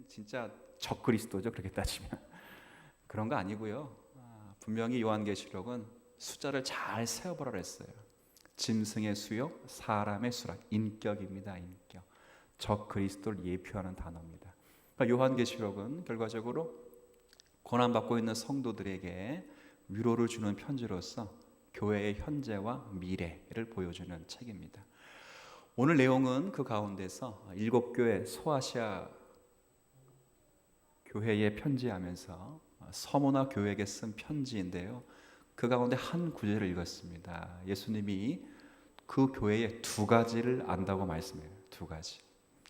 진짜 적그리스도죠. 그렇게 따지면 그런 거 아니고요. 분명히 요한계시록은 숫자를 잘 세어보라 그랬어요. 짐승의 수요, 사람의 수라. 인격입니다. 인격. 적그리스도를 예표하는 단어입니다. 그러니까 요한계시록은 결과적으로 고난받고 있는 성도들에게 위로를 주는 편지로서 교회의 현재와 미래를 보여주는 책입니다. 오늘 내용은 그 가운데서 7교회 소아시아 교회에 편지하면서 서머나 교회에게 쓴 편지인데요. 그 가운데 한 구절을 읽었습니다. 예수님이 그 교회에 2가지를 안다고 말씀해요. 2가지.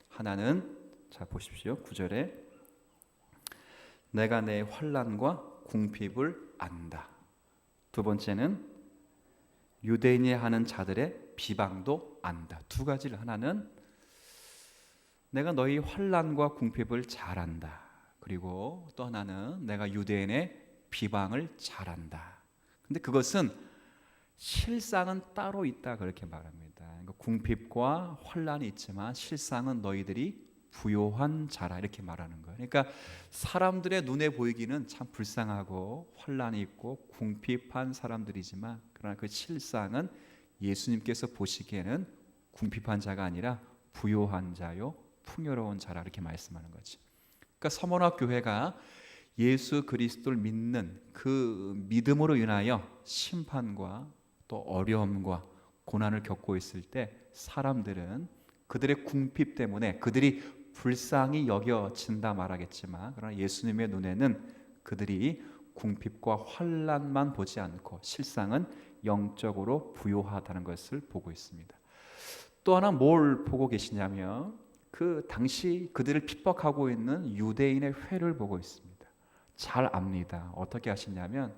하나는 자 보십시오. 9절에 내가 내 환난과 궁핍을 안다. 2번째는 유대인이 하는 자들의 비방도 안다. 2가지를. 하나는 내가 너희 환난과 궁핍을 잘 안다. 그리고 또 하나는 내가 유대인의 비방을 잘 안다. 근데 그것은 실상은 따로 있다 그렇게 말합니다. 그러니까 궁핍과 환난이 있지만 실상은 너희들이 부요한 자라 이렇게 말하는 거예요. 그러니까 사람들의 눈에 보이기는 참 불쌍하고 환난이 있고 궁핍한 사람들이지만 그러나 그 실상은 예수님께서 보시기에는 궁핍한 자가 아니라 부요한 자요 풍요로운 자라 이렇게 말씀하는 거지. 그러니까 서머나 교회가 예수 그리스도를 믿는 그 믿음으로 인하여 심판과 또 어려움과 고난을 겪고 있을 때 사람들은 그들의 궁핍 때문에 그들이 불쌍히 여겨진다 말하겠지만 그러나 예수님의 눈에는 그들이 궁핍과 환난만 보지 않고 실상은 영적으로 부요하다는 것을 보고 있습니다. 또 하나 뭘 보고 계시냐면 그 당시 그들을 핍박하고 있는 유대인의 회를 보고 있습니다. 잘 압니다. 어떻게 하시냐면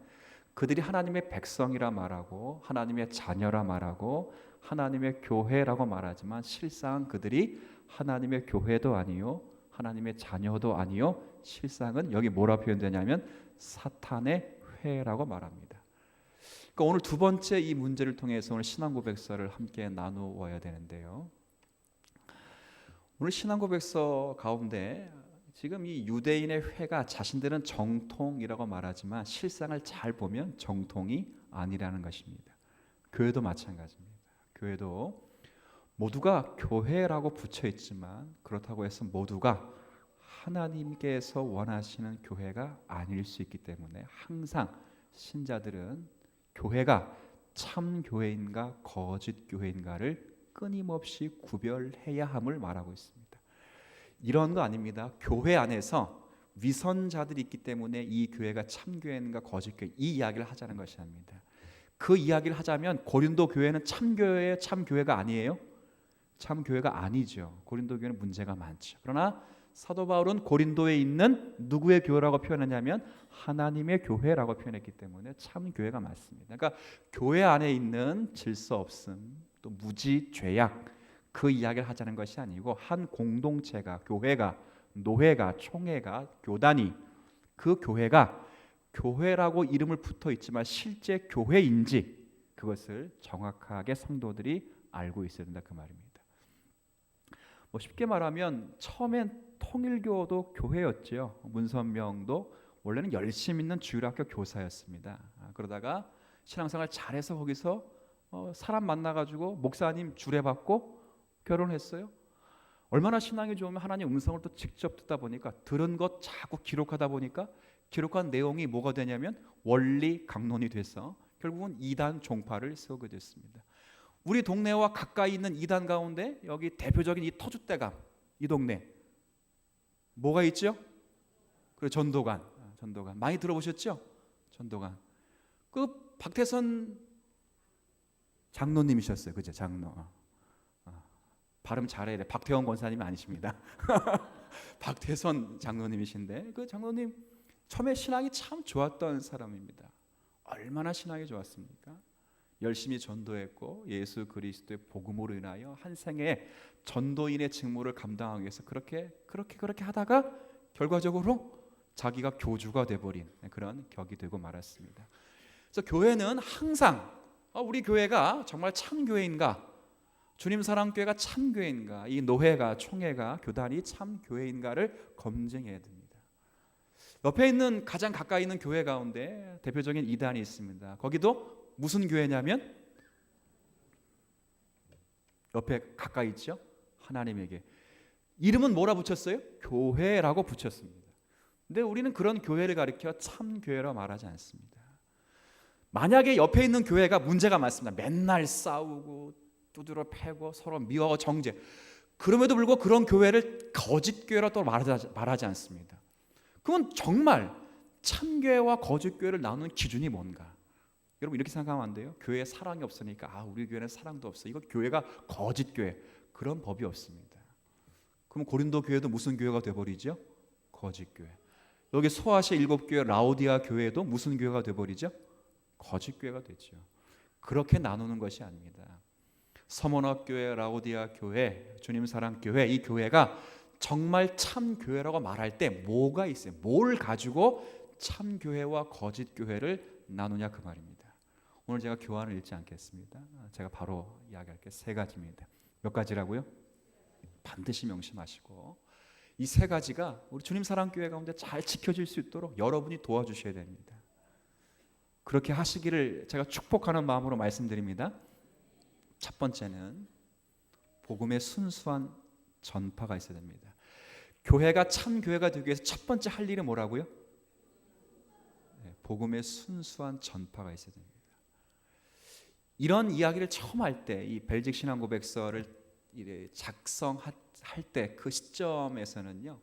그들이 하나님의 백성이라 말하고 하나님의 자녀라 말하고 하나님의 교회라고 말하지만 실상은 그들이 하나님의 교회도 아니요 하나님의 자녀도 아니요 실상은 여기 뭐라 표현되냐면 사탄의 회라고 말합니다. 그러니까 오늘 2번째 이 문제를 통해서 오늘 신앙고백서를 함께 나누어야 되는데요. 오늘 신앙고백서 가운데 지금 이 유대인의 회가 자신들은 정통이라고 말하지만 실상을 잘 보면 정통이 아니라는 것입니다. 교회도 마찬가지입니다. 교회도 모두가 교회라고 붙여 있지만 그렇다고 해서 모두가 하나님께서 원하시는 교회가 아닐 수 있기 때문에 항상 신자들은 교회가 참 교회인가 거짓 교회인가를 끊임없이 구별해야 함을 말하고 있습니다. 이런 거 아닙니다. 교회 안에서 위선자들이 있기 때문에 이 교회가 참교회인가 거짓교회 이 이야기를 하자는 것이 아닙니다. 그 이야기를 하자면 고린도 교회는 참교회예요? 참교회가 아니에요? 참교회가 아니죠. 고린도 교회는 문제가 많죠. 그러나 사도 바울은 고린도에 있는 누구의 교회라고 표현하냐면 하나님의 교회라고 표현했기 때문에 참교회가 맞습니다. 그러니까 교회 안에 있는 질서 없음 또 무지 죄악 그 이야기를 하자는 것이 아니고 한 공동체가 교회가 노회가 총회가 교단이 그 교회가 교회라고 이름을 붙어 있지만 실제 교회인지 그것을 정확하게 성도들이 알고 있어야 된다 그 말입니다. 뭐 쉽게 말하면 처음엔 통일교도 교회였죠. 문선명도 원래는 열심 있는 주일학교 교사였습니다. 그러다가 신앙생활 잘해서 거기서 사람 만나가지고 목사님 주례받고 결혼했어요. 얼마나 신앙이 좋으면 하나님 음성을 또 직접 듣다 보니까 들은 것 자꾸 기록하다 보니까 기록한 내용이 뭐가 되냐면 원리 강론이 돼서 결국은 이단 종파를 세우게 됐습니다. 우리 동네와 가까이 있는 이단 가운데 여기 대표적인 이 터줏대감 이 동네 뭐가 있죠? 그리고 전도관 많이 들어보셨죠? 전도관 그 박태선 장로님이셨어요, 그죠? 장로 발음 잘해야 돼. 박태원 권사님이 아니십니다. 박태선 장로님이신데 그 장로님 처음에 신앙이 참 좋았던 사람입니다. 얼마나 신앙이 좋았습니까? 열심히 전도했고 예수 그리스도의 복음으로 인하여 한 생에 전도인의 직무를 감당하기 위해서 그렇게 하다가 결과적으로 자기가 교주가 돼버린 그런 격이 되고 말았습니다. 그래서 교회는 항상 우리 교회가 정말 참 교회인가 주님 사랑교회가 참 교회인가, 이 노회가, 총회가, 교단이 참 교회인가를 검증해야 됩니다. 옆에 있는 가장 가까이 있는 교회 가운데 대표적인 이단이 있습니다. 거기도 무슨 교회냐면 옆에 가까이 있죠. 하나님에게 이름은 뭐라 붙였어요? 교회라고 붙였습니다. 근데 우리는 그런 교회를 가리켜 참 교회라 말하지 않습니다. 만약에 옆에 있는 교회가 문제가 많습니다. 맨날 싸우고 두드려 패고 서로 미워하고 정죄, 그럼에도 불구하고 그런 교회를 거짓 교회라 또 말하지 않습니다. 그건 정말 참교회와 거짓교회를 나누는 기준이 뭔가? 여러분 이렇게 생각하면 안 돼요. 교회에 사랑이 없으니까 우리 교회는 사랑도 없어, 이거 교회가 거짓교회. 그런 법이 없습니다. 그럼 고린도 교회도 무슨 교회가 돼버리죠? 거짓교회. 여기 소아시아 7교회 라오디아 교회도 무슨 교회가 돼버리죠? 거짓교회가 되죠. 그렇게 나누는 것이 아닙니다. 서문학교회, 라오디아 교회, 주님 사랑교회, 이 교회가 정말 참 교회라고 말할 때 뭐가 있어요? 뭘 가지고 참 교회와 거짓 교회를 나누냐 그 말입니다. 오늘 제가 교환을 읽지 않겠습니다. 제가 바로 이야기할게요. 3가지입니다. 몇 가지라고요? 반드시 명심하시고 이 3가지가 우리 주님 사랑교회 가운데 잘 지켜질 수 있도록 여러분이 도와주셔야 됩니다. 그렇게 하시기를 제가 축복하는 마음으로 말씀드립니다. 첫 번째는 복음의 순수한 전파가 있어야 됩니다. 교회가 참 교회가 되기 위해서 첫 번째 할 일이 뭐라고요? 복음의 순수한 전파가 있어야 됩니다. 이런 이야기를 처음 할 때, 이 벨직 신앙 고백서를 작성할 때 그 시점에서는요,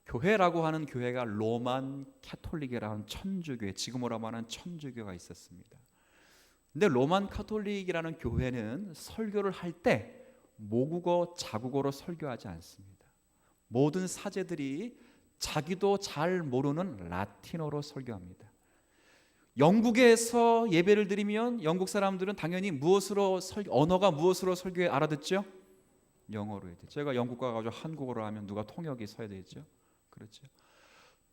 교회라고 하는 교회가 로만 캐톨릭이라는 천주교회, 지금으로 말하는 천주교가 있었습니다. 근데 로만 카톨릭이라는 교회는 설교를 할 때 모국어, 자국어로 설교하지 않습니다. 모든 사제들이 자기도 잘 모르는 라틴어로 설교합니다. 영국에서 예배를 드리면 영국 사람들은 당연히 언어가 무엇으로 설교에 알아듣죠? 영어로 해야 돼요. 제가 영국 가가지고 한국어로 하면 누가 통역이 서야 되죠? 그렇죠.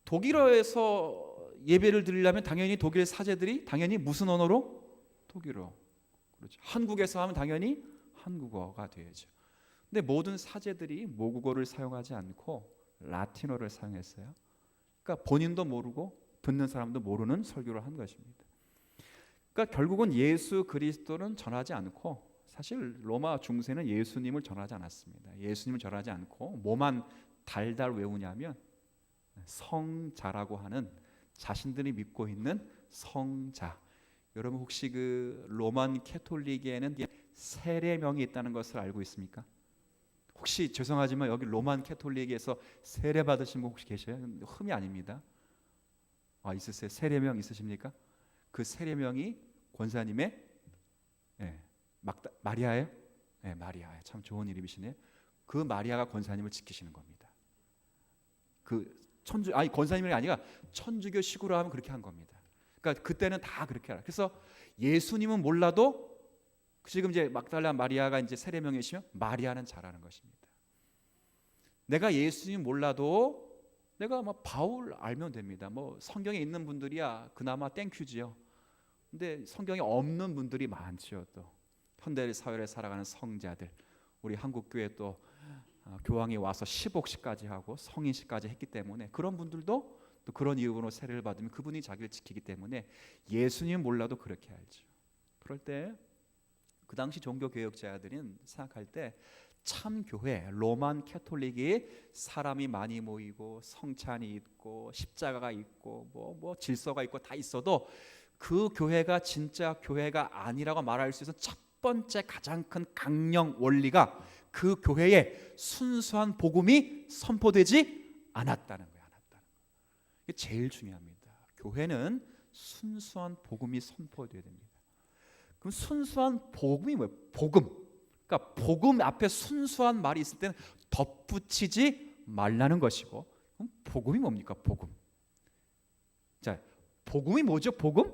독일어에서 예배를 드리려면 당연히 독일 사제들이 당연히 무슨 언어로? 독일어. 그렇죠. 한국에서 하면 당연히 한국어가 되죠. 근데 모든 사제들이 모국어를 사용하지 않고 라틴어를 사용했어요. 그러니까 본인도 모르고 듣는 사람도 모르는 설교를 한 것입니다. 그러니까 결국은 예수 그리스도는 전하지 않고, 사실 로마 중세는 예수님을 전하지 않았습니다. 예수님을 전하지 않고 뭐만 달달 외우냐면 성자라고 하는 자신들이 믿고 있는 성자. 여러분 혹시 그 로만 캐톨릭에는 세례명이 있다는 것을 알고 있습니까? 혹시 죄송하지만 여기 로만 캐톨릭에서 세례 받으신 분 혹시 계셔요? 흠이 아닙니다. 있으세요? 세례명 있으십니까? 그 세례명이 권사님의 마리아예요? 네, 마리아. 참 좋은 이름이시네요. 그 마리아가 권사님을 지키시는 겁니다. 권사님이 아니라 천주교 식으로 하면 그렇게 한 겁니다. 그러니까 그때는 다 그렇게 알아. 그래서 예수님은 몰라도 지금 이제 막달라 마리아가 이제 세례명이시면 마리아는 잘하는 것입니다. 내가 예수님 몰라도 내가 바울 알면 됩니다. 성경에 있는 분들이야 그나마 땡큐지요. 근데 성경에 없는 분들이 많지요. 또 현대 사회를 살아가는 성자들, 우리 한국 교회 또 교황이 와서 10옥시까지 하고 성인식까지 했기 때문에 그런 분들도 또 그런 이유로 세례를 받으면 그분이 자기를 지키기 때문에 예수님 몰라도 그렇게 알죠. 그럴 때 그 당시 종교 개혁자들은 생각할 때 참 교회, 로만 캐톨릭이 사람이 많이 모이고 성찬이 있고 십자가가 있고 뭐 질서가 있고 다 있어도 그 교회가 진짜 교회가 아니라고 말할 수 있는 첫 번째 가장 큰 강령 원리가 그 교회에 순수한 복음이 선포되지 않았다는 거예요. 이게 제일 중요합니다. 교회는 순수한 복음이 선포되어야 됩니다. 그럼 순수한 복음이 뭐예요? 복음. 그러니까 복음 앞에 순수한 말이 있을 때는 덧붙이지 말라는 것이고, 그럼 복음이 뭡니까? 복음. 자, 복음이 뭐죠? 복음?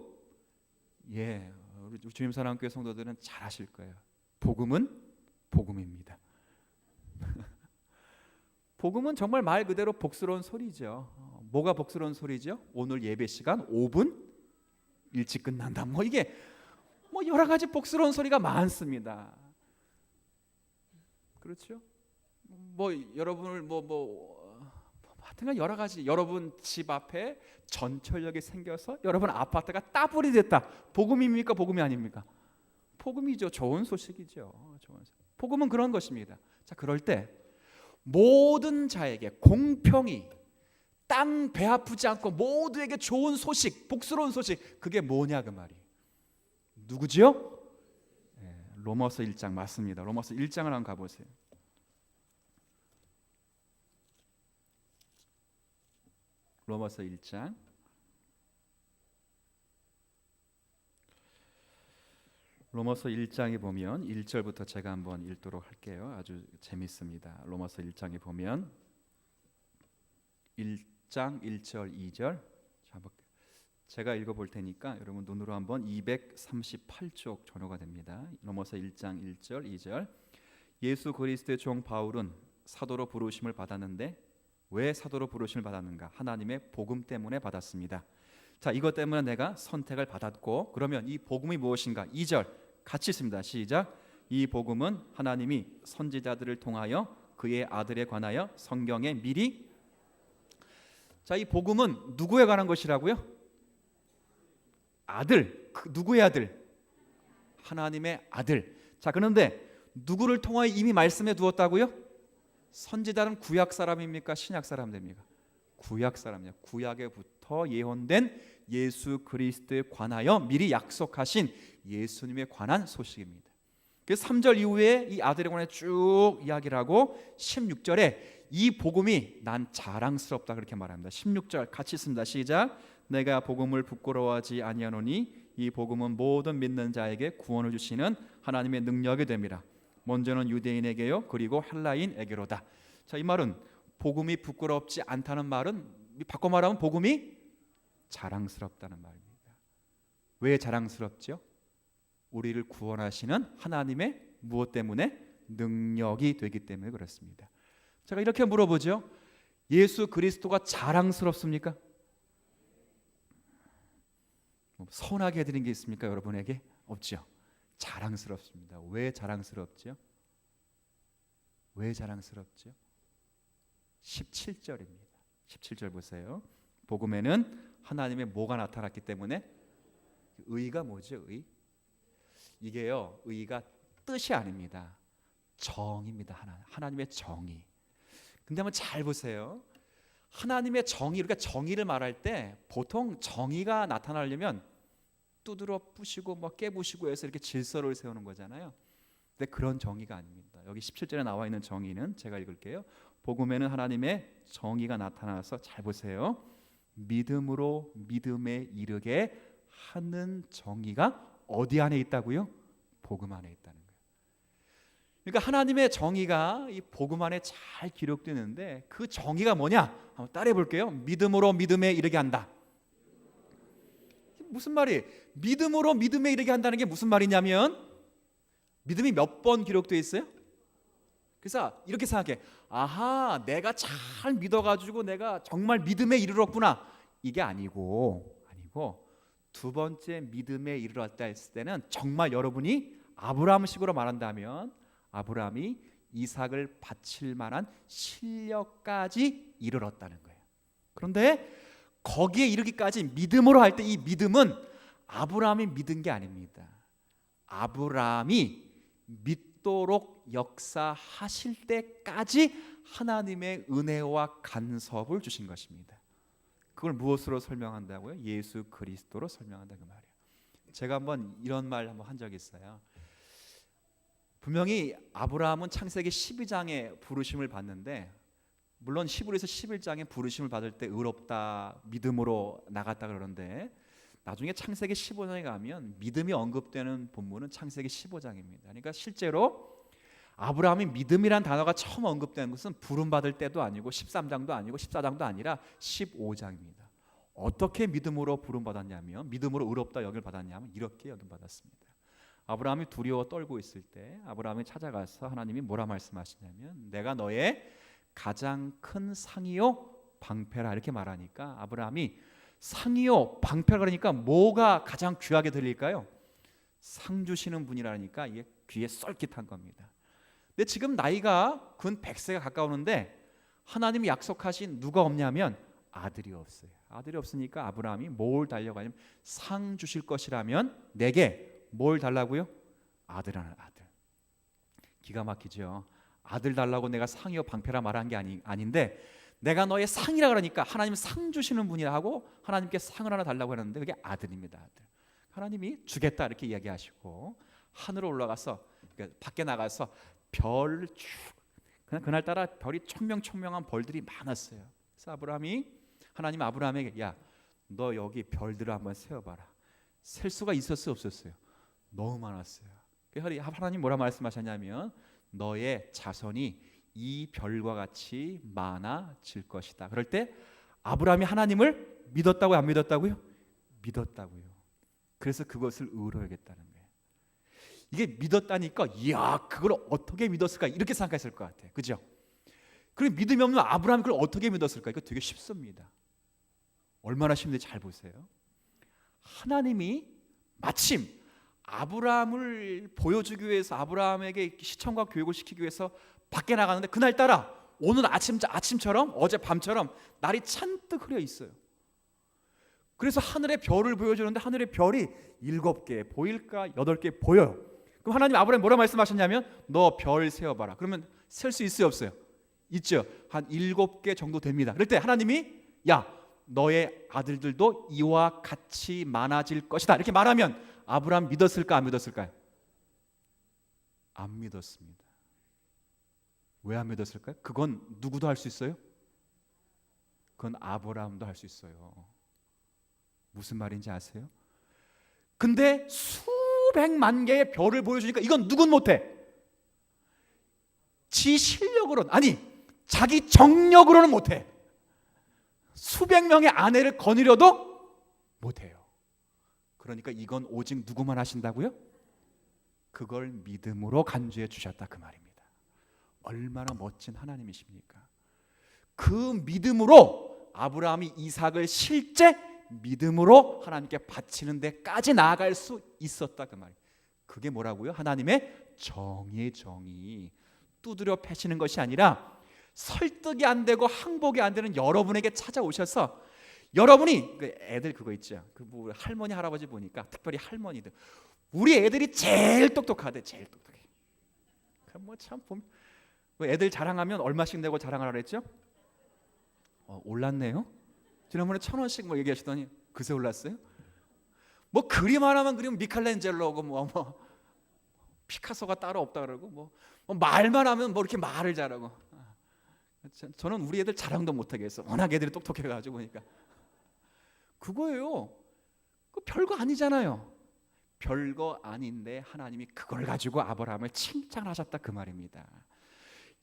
우리 주님 사랑교회 성도들은 잘 아실 거예요. 복음은 복음입니다. 복음은 정말 말 그대로 복스러운 소리죠. 뭐가 복스러운 소리죠? 오늘 예배 시간 5분 일찍 끝난다. 이게 여러 가지 복스러운 소리가 많습니다. 그렇죠? 뭐 여러분을 하여튼간 여러 가지 여러분 집 앞에 전철역이 생겨서 여러분 아파트가 따블이 됐다. 복음입니까? 복음이 아닙니까? 복음이죠. 좋은 소식이죠. 복음은 그런 것입니다. 자, 그럴 때 모든 자에게 공평히 땅 배 아프지 않고 모두에게 좋은 소식, 복스러운 소식, 그게 뭐냐 그 말이. 누구지요? 로마서 1장 맞습니다. 로마서 1장을 한번 가보세요. 로마서 1장 로마서 1장에 보면 1절부터 제가 한번 읽도록 할게요. 아주 재밌습니다. 로마서 1장에 보면 1장 1절 2절 제가 읽어볼 테니까 여러분 눈으로 한번 238쪽 전호가 됩니다. 로마서 1장 1절 2절 예수 그리스도의 종 바울은 사도로 부르심을 받았는데 왜 사도로 부르심을 받았는가? 하나님의 복음 때문에 받았습니다. 자, 이것 때문에 내가 선택을 받았고, 그러면 이 복음이 무엇인가? 2절 같이 있습니다. 시작. 이 복음은 하나님이 선지자들을 통하여 그의 아들에 관하여 성경에 미리. 자, 이 복음은 누구에 관한 것이라고요? 아들. 누구의 아들? 하나님의 아들. 자, 그런데 누구를 통하여 이미 말씀해 두었다고요? 선지자는 구약 사람입니까? 신약 사람 됩니까? 구약 사람이에요. 구약에부터 예언된 예수 그리스도에 관하여 미리 약속하신 예수님에 관한 소식입니다. 그래서 3절 이후에 이 아들에 관해 쭉 이야기를 하고 16절에 이 복음이 난 자랑스럽다 그렇게 말합니다. 16절 같이 있습니다. 시작. 내가 복음을 부끄러워하지 아니하노니 이 복음은 모든 믿는 자에게 구원을 주시는 하나님의 능력이 됨이라. 먼저는 유대인에게요 그리고 헬라인에게로다. 자, 이 말은 복음이 부끄럽지 않다는 말은 바꿔 말하면 복음이 자랑스럽다는 말입니다. 왜 자랑스럽죠? 우리를 구원하시는 하나님의 무엇 때문에? 능력이 되기 때문에 그렇습니다. 제가 이렇게 물어보죠. 예수 그리스도가 자랑스럽습니까? 서운하게 해드린 게 있습니까? 여러분에게? 없죠. 자랑스럽습니다. 왜 자랑스럽죠? 왜 자랑스럽죠? 17절입니다. 17절 보세요. 복음에는 하나님의 뭐가 나타났기 때문에 의가 뭐죠? 의? 이게요. 의가 뜻이 아닙니다. 정입니다. 하나님의 정의. 근데 한번 잘 보세요. 하나님의 정의, 그러니까 정의를 말할 때 보통 정의가 나타나려면 두드러 부시고 깨부시고 해서 이렇게 질서를 세우는 거잖아요. 근데 그런 정의가 아닙니다. 여기 17절에 나와 있는 정의는 제가 읽을게요. 복음에는 하나님의 정의가 나타나서 잘 보세요. 믿음으로 믿음에 이르게 하는 정의가 어디 안에 있다고요? 복음 안에 있다는 거예요. 그러니까 하나님의 정의가 이 복음 안에 잘 기록되는데 그 정의가 뭐냐? 한번 따라해 볼게요. 믿음으로 믿음에 이르게 한다. 무슨 말이? 믿음으로 믿음에 이르게 한다는 게 무슨 말이냐면 믿음이 몇 번 기록되어 있어요? 그래서 이렇게 생각해. 아하, 내가 잘 믿어가지고 내가 정말 믿음에 이르렀구나. 이게 아니고 두 번째 믿음에 이르렀다 했을 때는 정말 여러분이 아브라함식으로 말한다면 아브라함이 이삭을 바칠 만한 실력까지 이르렀다는 거예요. 그런데 거기에 이르기까지 믿음으로 할 때 이 믿음은 아브라함이 믿은 게 아닙니다. 아브라함이 믿도록 역사하실 때까지 하나님의 은혜와 간섭을 주신 것입니다. 그걸 무엇으로 설명한다고요? 예수 그리스도로 설명한다 그 말이에요. 제가 한번 이런 말 한번 한 적이 있어요. 분명히 아브라함은 창세기 12장에 부르심을 받는데 물론 히브리서 11장에 부르심을 받을 때 의롭다 믿음으로 나갔다 그러는데 나중에 창세기 15장에 가면 믿음이 언급되는 본문은 창세기 15장입니다. 그러니까 실제로 아브라함이 믿음이란 단어가 처음 언급되는 것은 부름받을 때도 아니고 13장도 아니고 14장도 아니라 15장입니다. 어떻게 믿음으로 부름받았냐면 믿음으로 의롭다 여김을 받았냐면 이렇게 여김받았습니다. 아브라함이 두려워 떨고 있을 때 아브라함이 찾아가서 하나님이 뭐라 말씀하시냐면 내가 너의 가장 큰 상이요 방패라 이렇게 말하니까 아브라함이 상이요 방패라 그러니까 뭐가 가장 귀하게 들릴까요? 상 주시는 분이라니까 이게 귀에 쏠깃한 겁니다. 근데 지금 나이가 근 100세가 가까우는데 하나님이 약속하신 누가 없냐면 아들이 없어요. 아들이 없으니까 아브라함이 뭘 달려가냐면 상 주실 것이라면 내게 뭘 달라고요? 아들하는 아들. 기가 막히죠. 아들 달라고 내가 상이요 방패라 말한 게 아닌데 내가 너의 상이라 그러니까 하나님 상 주시는 분이라 하고 하나님께 상을 하나 달라고 했는데 그게 아들입니다. 아들. 하나님이 주겠다 이렇게 이야기하시고 하늘로 올라가서 그러니까 밖에 나가서 별을 쭉 그날따라 별이 총명총명한 벌들이 많았어요. 그래서 아브라함이 하나님 아브라함에게 야 너 여기 별들을 한번 세어봐라. 셀 수가 있었어요 없었어요? 너무 많았어요. 하나님 뭐라 말씀하셨냐면 너의 자손이 이 별과 같이 많아질 것이다. 그럴 때 아브라함이 하나님을 믿었다고요? 안 믿었다고요? 믿었다고요. 그래서 그것을 의로 여겼다는 거예요. 이게 믿었다니까 이야 그걸 어떻게 믿었을까 이렇게 생각했을 것 같아요. 그죠? 그리고 믿음이 없는 아브라함이 그걸 어떻게 믿었을까? 이거 되게 쉽습니다. 얼마나 쉽는지 잘 보세요. 하나님이 마침 아브라함을 보여주기 위해서 아브라함에게 시청과 교육을 시키기 위해서 밖에 나가는데 그날따라 오늘 아침처럼 어제 밤처럼 날이 잔뜩 흐려 있어요. 그래서 하늘의 별을 보여주는데 하늘의 별이 7개 보일까 8개 보여요. 그럼 하나님 아브라함 뭐라 말씀하셨냐면 너 별 세어봐라. 그러면 셀 수 있어요 없어요? 있죠. 한 7개 정도 됩니다. 그럴 때 하나님이 야 너의 아들들도 이와 같이 많아질 것이다 이렇게 말하면 아브라함 믿었을까 안 믿었을까요? 안 믿었습니다. 왜 안 믿었을까요? 그건 누구도 할 수 있어요? 그건 아브라함도 할 수 있어요. 무슨 말인지 아세요? 근데 수백만 개의 별을 보여주니까 이건 누군 못해? 지 실력으로는 아니 자기 정력으로는 못해. 수백 명의 아내를 거느려도 못해요. 그러니까 이건 오직 누구만 하신다고요? 그걸 믿음으로 간주해 주셨다 그 말입니다. 얼마나 멋진 하나님이십니까? 그 믿음으로 아브라함이 이삭을 실제 믿음으로 하나님께 바치는 데까지 나아갈 수 있었다 그 말이에요. 그게 뭐라고요? 하나님의 정의의 정의. 두드려 패시는 것이 아니라 설득이 안 되고 항복이 안 되는 여러분에게 찾아오셔서 여러분이 애들 그거 있죠. 뭐 할머니 할아버지 보니까 특별히 할머니들 우리 애들이 제일 똑똑하대. 제일 똑똑해. 뭐참 애들 자랑하면 얼마씩 내고 자랑하라 그랬죠? 올랐네요. 지난번에 1,000원씩 뭐 얘기하시더니 그새 올랐어요? 뭐 그림 하나만 그리면 미켈란젤로고 뭐 피카소가 따로 없다 그러고 뭐 말만 하면 뭐 이렇게 말을 잘하고. 저는 우리 애들 자랑도 못하게 했어. 워낙 애들이 똑똑해가지고 보니까 그거예요. 그 별거 아니잖아요. 별거 아닌데 하나님이 그걸 가지고 아브라함을 칭찬하셨다 그 말입니다.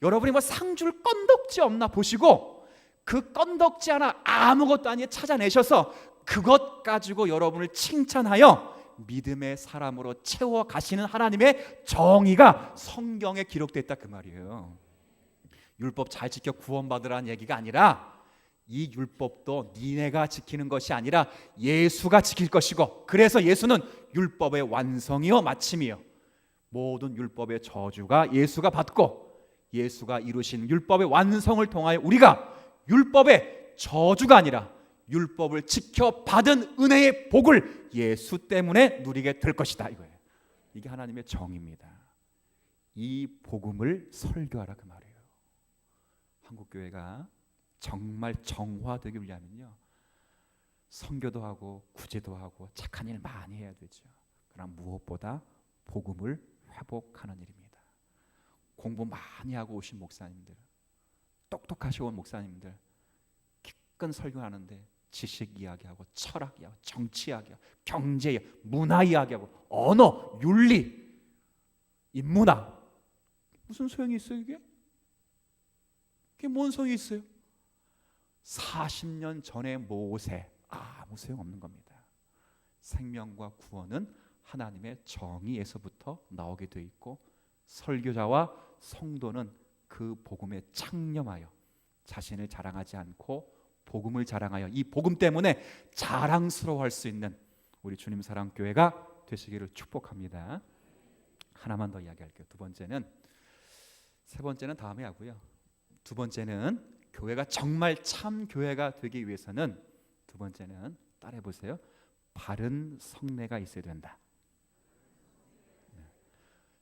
여러분이 뭐 상줄 건덕지 없나 보시고 그 건덕지 하나 아무것도 아니게 찾아내셔서 그것 가지고 여러분을 칭찬하여 믿음의 사람으로 채워 가시는 하나님의 정의가 성경에 기록됐다 그 말이에요. 율법 잘 지켜 구원받으라는 얘기가 아니라 이 율법도 니네가 지키는 것이 아니라 예수가 지킬 것이고 그래서 예수는 율법의 완성이요 마침이요. 모든 율법의 저주가 예수가 받고 예수가 이루신 율법의 완성을 통하여 우리가 율법의 저주가 아니라 율법을 지켜 받은 은혜의 복을 예수 때문에 누리게 될 것이다 이거예요. 이게 하나님의 정의입니다. 이 복음을 설교하라 그 말이에요. 한국교회가 정말 정화되기 위하면요 선교도 하고 구제도 하고 착한 일 많이 해야 되죠. 그러나 무엇보다 복음을 회복하는 일입니다. 공부 많이 하고 오신 목사님들, 똑똑하시고 온 목사님들 기껏 설교하는데 지식 이야기하고 철학 이야기하고 정치 이야기하고 경제 이야기, 문화 이야기하고 언어, 윤리, 인문학 무슨 소용이 있어요 이게? 이게 뭔 소용이 있어요? 40년 전의 모세 아무 소용없는 겁니다. 생명과 구원은 하나님의 정의에서부터 나오게 돼 있고 설교자와 성도는 그 복음에 창념하여 자신을 자랑하지 않고 복음을 자랑하여 이 복음 때문에 자랑스러워할 수 있는 우리 주님 사랑 교회가 되시기를 축복합니다. 하나만 더 이야기할게요. 두 번째는 세 번째는 다음에 하고요. 두 번째는 교회가 정말 참 교회가 되기 위해서는 두 번째는 따라해 보세요. 바른 성례가 있어야 된다.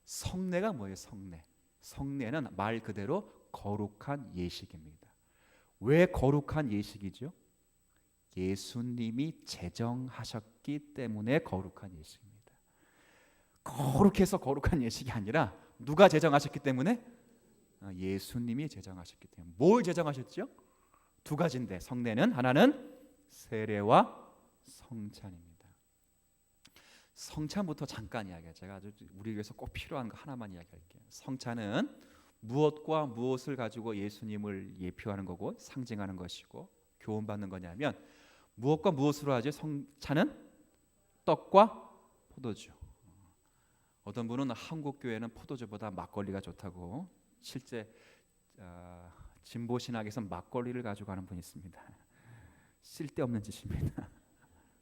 성례가 뭐예요? 성례. 성례는 말 그대로 거룩한 예식입니다. 왜 거룩한 예식이죠? 예수님이 제정하셨기 때문에 거룩한 예식입니다. 거룩해서 거룩한 예식이 아니라 누가 제정하셨기 때문에? 예수님이 제정하셨기 때문에. 뭘 제정하셨죠? 두 가지인데 성례는 하나는 세례와 성찬입니다. 성찬부터 잠깐 이야기해요. 제가 아주 우리 위해서 꼭 필요한 거 하나만 이야기할게요. 성찬은 무엇과 무엇을 가지고 예수님을 예표하는 거고 상징하는 것이고 교훈받는 거냐면 무엇과 무엇으로 하죠? 성찬은 떡과 포도주. 어떤 분은 한국 교회는 포도주보다 막걸리가 좋다고 실제 진보 신학에서 막걸리를 가져가는 분이 있습니다. 쓸데없는 짓입니다.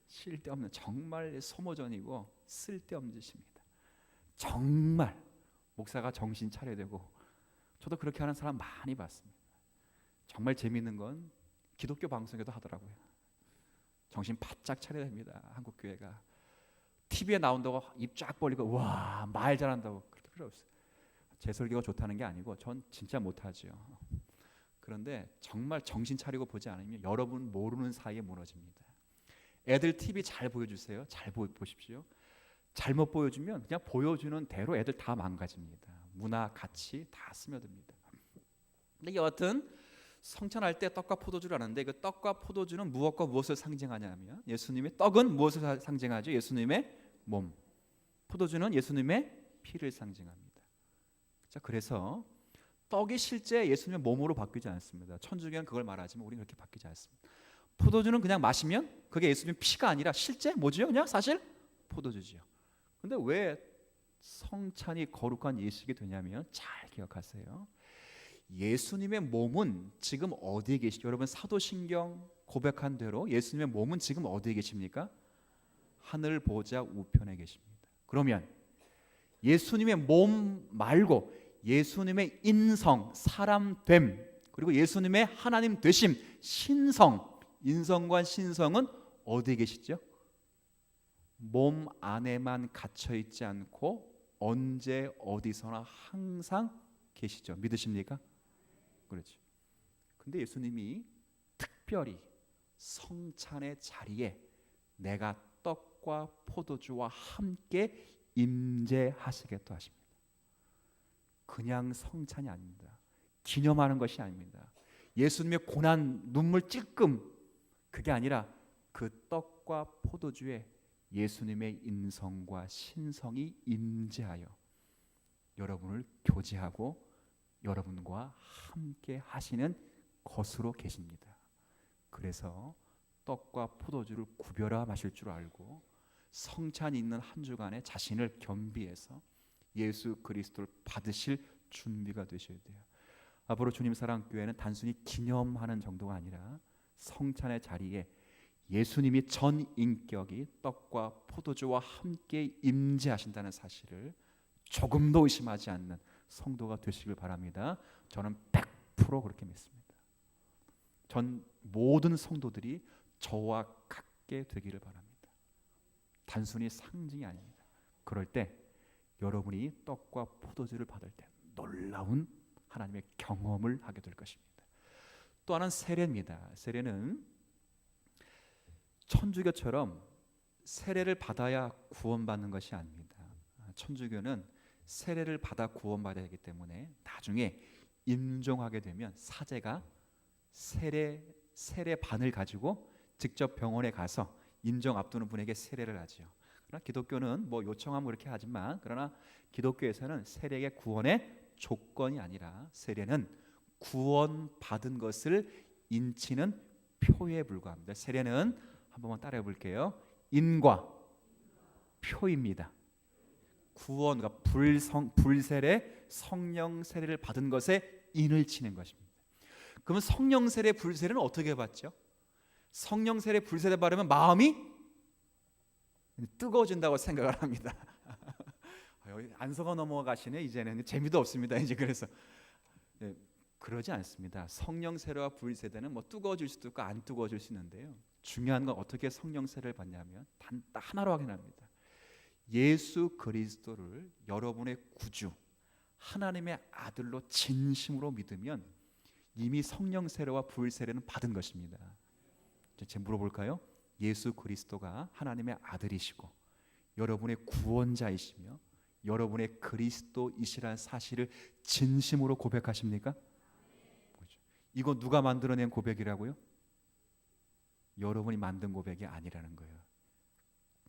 쓸데없는 정말 소모전이고 쓸데없는 짓입니다. 정말 목사가 정신 차려야 되고 저도 그렇게 하는 사람 많이 봤습니다. 정말 재미있는 건 기독교 방송에도 하더라고요. 정신 바짝 차려야 됩니다. 한국 교회가 TV에 나온다고 입 쫙 벌리고 와 말 잘한다고 그렇게 필요 없어요. 제 설교가 좋다는 게 아니고 전 진짜 못하죠. 그런데 정말 정신 차리고 보지 않으면 여러분 모르는 사이에 무너집니다. 애들 TV 잘 보여주세요. 잘 보십시오. 잘못 보여주면 그냥 보여주는 대로 애들 다 망가집니다. 문화, 가치 다 스며듭니다. 근데 여하튼 성찬할 때 떡과 포도주를 하는데 그 떡과 포도주는 무엇과 무엇을 상징하냐면 예수님의 떡은 무엇을 상징하죠? 예수님의 몸. 포도주는 예수님의 피를 상징합니다. 자, 그래서 떡이 실제 예수님의 몸으로 바뀌지 않습니다. 천주교는 그걸 말하지만 우리는 그렇게 바뀌지 않습니다. 포도주는 그냥 마시면 그게 예수님 피가 아니라 실제 뭐지요? 그냥 사실 포도주지요. 근데 왜 성찬이 거룩한 예식이 되냐면 잘 기억하세요. 예수님의 몸은 지금 어디에 계시죠? 여러분 사도신경 고백한 대로 예수님의 몸은 지금 어디에 계십니까? 하늘 보좌 우편에 계십니다. 그러면 예수님의 몸 말고 예수님의 인성, 사람됨 그리고 예수님의 하나님 되심, 신성, 인성과 신성은 어디에 계시죠? 몸 안에만 갇혀 있지 않고 언제 어디서나 항상 계시죠. 믿으십니까? 그렇죠. 근데 예수님이 특별히 성찬의 자리에 내가 떡과 포도주와 함께 임재하시겠다 하십니다. 그냥 성찬이 아닙니다. 기념하는 것이 아닙니다. 예수님의 고난, 눈물 찔끔 그게 아니라 그 떡과 포도주에 예수님의 인성과 신성이 임재하여 여러분을 교제하고 여러분과 함께 하시는 것으로 계십니다. 그래서 떡과 포도주를 구별하 마실 줄 알고 성찬이 있는 한 주간에 자신을 겸비해서 예수 그리스도를 받으실 준비가 되셔야 돼요. 앞으로 주님 사랑교회는 단순히 기념하는 정도가 아니라 성찬의 자리에 예수님이 전 인격이 떡과 포도주와 함께 임재하신다는 사실을 조금도 의심하지 않는 성도가 되시길 바랍니다. 저는 100% 그렇게 믿습니다. 전 모든 성도들이 저와 같게 되기를 바랍니다. 단순히 상징이 아닙니다. 그럴 때 여러분이 떡과 포도주를 받을 때 놀라운 하나님의 경험을 하게 될 것입니다. 또 하나는 세례입니다. 세례는 천주교처럼 세례를 받아야 구원받는 것이 아닙니다. 천주교는 세례를 받아 구원받아야 하기 때문에 나중에 임종하게 되면 사제가 세례반을 가지고 직접 병원에 가서 임종 앞두는 분에게 세례를 하죠. 그러나 기독교는 뭐 요청하면 그렇게 하지만 그러나 기독교에서는 세례의 구원의 조건이 아니라 세례는 구원받은 것을 인치는 표에 불과합니다. 세례는 한 번만 따라해 볼게요. 인과 표입니다. 구원과 불세례, 성령 세례를 받은 것에 인을 치는 것입니다. 그러면 성령 세례, 불세례는 어떻게 받죠? 성령 세례, 불세례 받으면 마음이 뜨거워진다고 생각을 합니다. 안서가 넘어가시네. 이제는 재미도 없습니다. 이제 그래서 예, 그러지 않습니다. 성령 세례와 부일 세례는 뭐 뜨거워질 수도 있고 안 뜨거워질 수 있는데요. 중요한 건 어떻게 성령 세례를 받냐면 단 하나로 확인합니다. 예수 그리스도를 여러분의 구주 하나님의 아들로 진심으로 믿으면 이미 성령 세례와 부일 세례는 받은 것입니다. 제가 물어볼까요? 예수 그리스도가 하나님의 아들이시고 여러분의 구원자이시며 여러분의 그리스도이시라는 사실을 진심으로 고백하십니까? 이거 누가 만들어낸 고백이라고요? 여러분이 만든 고백이 아니라는 거예요.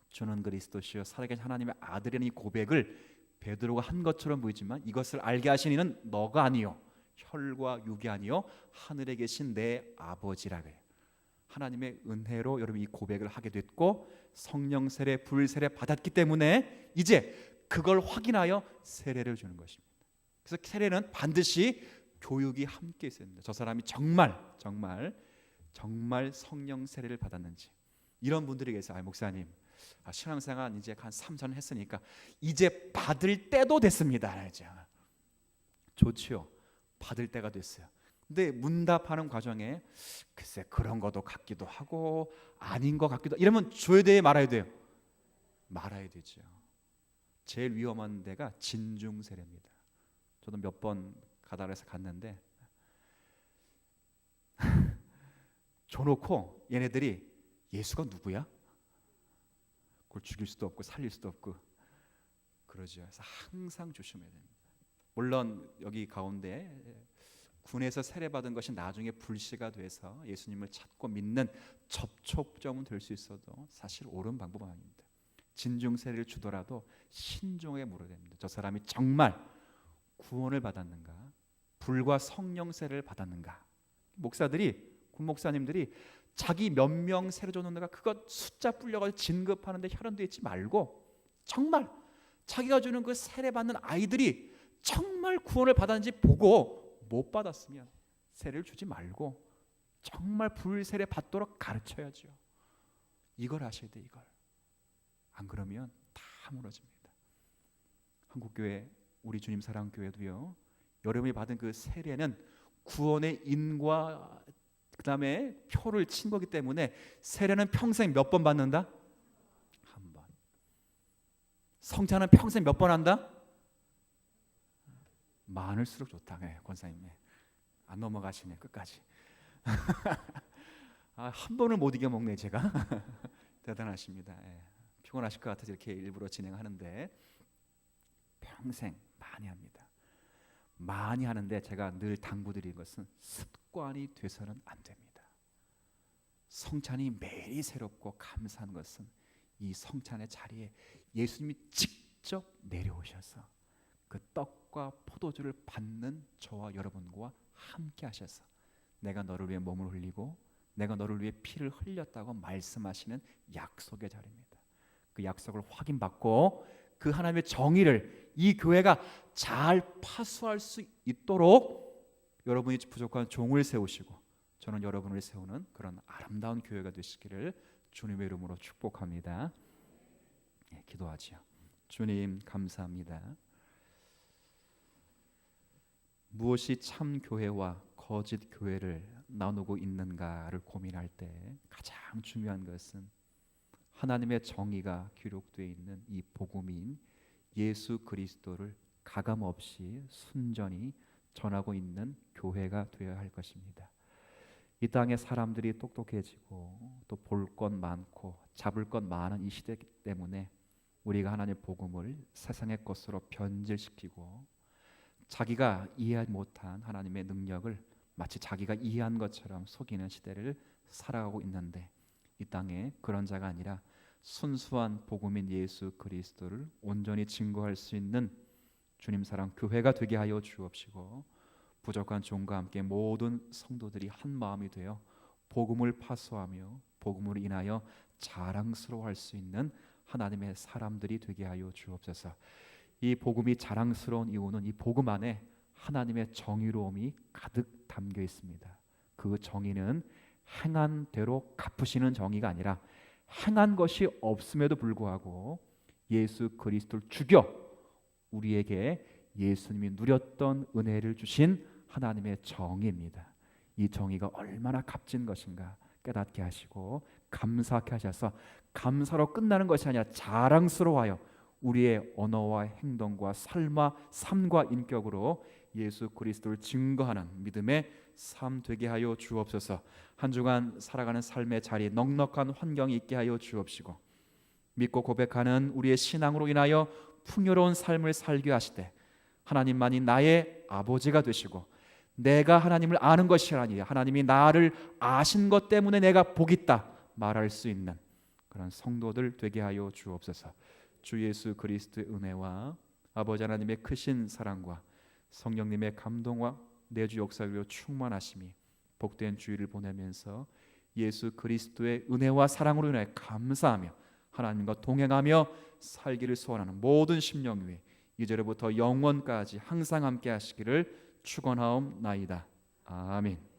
주는 그리스도시요 살아계신 하나님의 아들이라는 이 고백을 베드로가 한 것처럼 보이지만 이것을 알게 하신 이는 너가 아니요 혈과 육이 아니요 하늘에 계신 내 아버지라 그래요. 하나님의 은혜로 여러분 이 고백을 하게 됐고 성령 세례, 불 세례 받았기 때문에 이제 그걸 확인하여 세례를 주는 것입니다. 그래서 세례는 반드시 교육이 함께 있어야 됩니다. 저 사람이 정말 성령 세례를 받았는지. 이런 분들이 계세요. 목사님, 신앙생활 이제 한 3년 했으니까 이제 받을 때도 됐습니다. 좋지요. 받을 때가 됐어요. 근데 문답하는 과정에 글쎄 그런 것도 같기도 하고 아닌 것 같기도 하고 이러면 줘야 돼요, 말아야 돼요? 말아야 되죠. 제일 위험한 데가 진중 세례입니다. 저도 몇 번 가다라에서 갔는데 줘놓고 얘네들이 예수가 누구야? 그걸 죽일 수도 없고 살릴 수도 없고 그러죠. 그래서 항상 조심해야 됩니다. 물론 여기 가운데 군에서 세례받은 것이 나중에 불씨가 돼서 예수님을 찾고 믿는 접촉점은 될 수 있어도 사실 옳은 방법은 아닙니다. 진중 세례를 주더라도 신중하게 물어야 됩니다. 저 사람이 정말 구원을 받았는가? 불과 성령 세례를 받았는가? 목사들이 군 목사님들이 자기 몇 명 세례 줬는가 그것 숫자 불려가지고 진급하는데 혈연돼 있지 말고 정말 자기가 주는 그 세례 받는 아이들이 정말 구원을 받았는지 보고 못 받았으면 세례를 주지 말고 정말 불세례 받도록 가르쳐야죠. 이걸 하셔야 돼. 이걸 안 그러면 다 무너집니다. 한국교회 우리 주님 사랑교회도요. 여러분이 받은 그 세례는 구원의 인과 그 다음에 표를 친 거기 때문에 세례는 평생 몇 번 받는다? 한 번. 성찬은 평생 몇 번 한다? 많을수록 좋다. 권사님 안 넘어가시네 끝까지. 한 번을 못 이겨 먹네 제가. 대단하십니다. 피곤하실 것 같아서 이렇게 일부러 진행하는데 평생 많이 합니다. 많이 하는데 제가 늘 당부드리는 것은 습관이 돼서는 안 됩니다. 성찬이 매일 새롭고 감사한 것은 이 성찬의 자리에 예수님이 직접 내려오셔서 그 떡과 포도주를 받는 저와 여러분과 함께 하셔서 내가 너를 위해 몸을 흘리고 내가 너를 위해 피를 흘렸다고 말씀하시는 약속의 자리입니다. 그 약속을 확인받고 그 하나님의 정의를 이 교회가 잘 파수할 수 있도록 여러분이 부족한 종을 세우시고 저는 여러분을 세우는 그런 아름다운 교회가 되시기를 주님의 이름으로 축복합니다. 기도하지요. 주님 감사합니다. 무엇이 참 교회와 거짓 교회를 나누고 있는가를 고민할 때 가장 중요한 것은 하나님의 정의가 기록되어 있는 이 복음인 예수 그리스도를 가감없이 순전히 전하고 있는 교회가 되어야 할 것입니다. 이 땅의 사람들이 똑똑해지고 또 볼 것 많고 잡을 것 많은 이 시대 때문에 우리가 하나님의 복음을 세상의 것으로 변질시키고 자기가 이해하지 못한 하나님의 능력을 마치 자기가 이해한 것처럼 속이는 시대를 살아가고 있는데 이 땅에 그런 자가 아니라 순수한 복음인 예수 그리스도를 온전히 증거할 수 있는 주님 사랑 교회가 되게 하여 주옵시고 부족한 종과 함께 모든 성도들이 한 마음이 되어 복음을 파수하며 복음으로 인하여 자랑스러워할 수 있는 하나님의 사람들이 되게 하여 주옵소서. 이 복음이 자랑스러운 이유는 이 복음 안에 하나님의 정의로움이 가득 담겨 있습니다. 그 정의는 행한 대로 갚으시는 정의가 아니라 행한 것이 없음에도 불구하고 예수 그리스도를 죽여 우리에게 예수님이 누렸던 은혜를 주신 하나님의 정의입니다. 이 정의가 얼마나 값진 것인가 깨닫게 하시고 감사하게 하셔서 감사로 끝나는 것이 아니라 자랑스러워하여 우리의 언어와 행동과 삶과 인격으로 예수 그리스도를 증거하는 믿음의 삶 되게 하여 주옵소서. 한 주간 살아가는 삶의 자리 넉넉한 환경이 있게 하여 주옵시고 믿고 고백하는 우리의 신앙으로 인하여 풍요로운 삶을 살게 하시되 하나님만이 나의 아버지가 되시고 내가 하나님을 아는 것이 아니라 하나님이 나를 아신 것 때문에 내가 복 있다 말할 수 있는 그런 성도들 되게 하여 주옵소서. 주 예수 그리스도의 은혜와 아버지 하나님의 크신 사랑과 성령님의 감동과 내주 역사로 충만하심이 복된 주일을 보내면서 예수 그리스도의 은혜와 사랑으로 인해 감사하며 하나님과 동행하며 살기를 소원하는 모든 심령 위에 이제로부터 영원까지 항상 함께 하시기를 축원하옵나이다. 아멘.